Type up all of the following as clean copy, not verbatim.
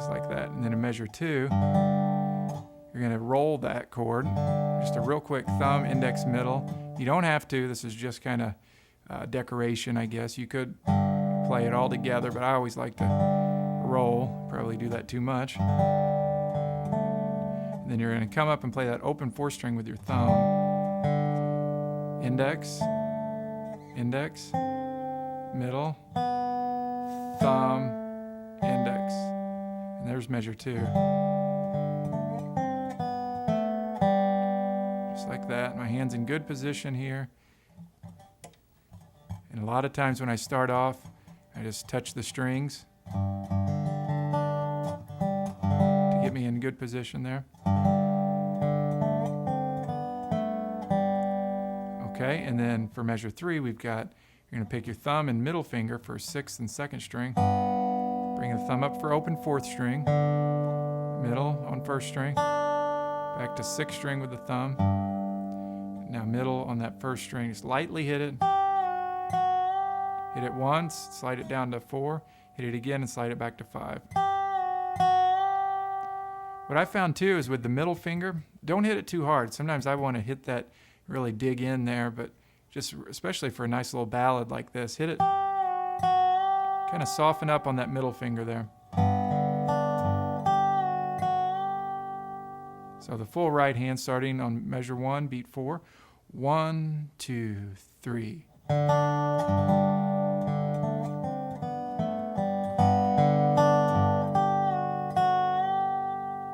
just like that. And then in measure 2, you're going to roll that chord. Just a real quick thumb, index, middle. You don't have to. This is just kind of decoration, I guess. You could play it all together, but I always like to roll. Probably do that too much. And then you're going to come up and play that open 4th string with your thumb. Index, index, middle, thumb, index. And there's measure 2. Just like that. My hand's in good position here. And a lot of times when I start off, I just touch the strings to get me in good position there. Okay, and then for measure 3, we've got, you're going to pick your thumb and middle finger for 6th and 2nd string. Bring the thumb up for open 4th string, middle on 1st string, back to 6th string with the thumb. Now middle on that 1st string, just lightly hit it. Hit it once, slide it down to 4, hit it again and slide it back to 5. What I found too is with the middle finger, don't hit it too hard. Sometimes I want to hit that, really dig in there, but just especially for a nice little ballad like this, hit it, kind of soften up on that middle finger there. So the full right hand starting on measure 1, beat 4. 1, 2, 3.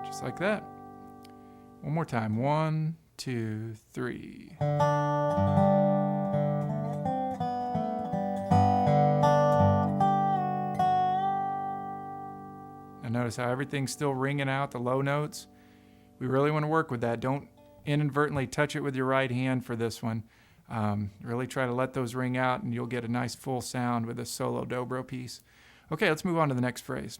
Just like that. One more time. 1, 2, 3. Now notice how everything's still ringing out, the low notes. We really want to work with that. Don't inadvertently touch it with your right hand for this one. Really try to let those ring out and you'll get a nice full sound with a solo dobro piece. Okay, let's move on to the next phrase.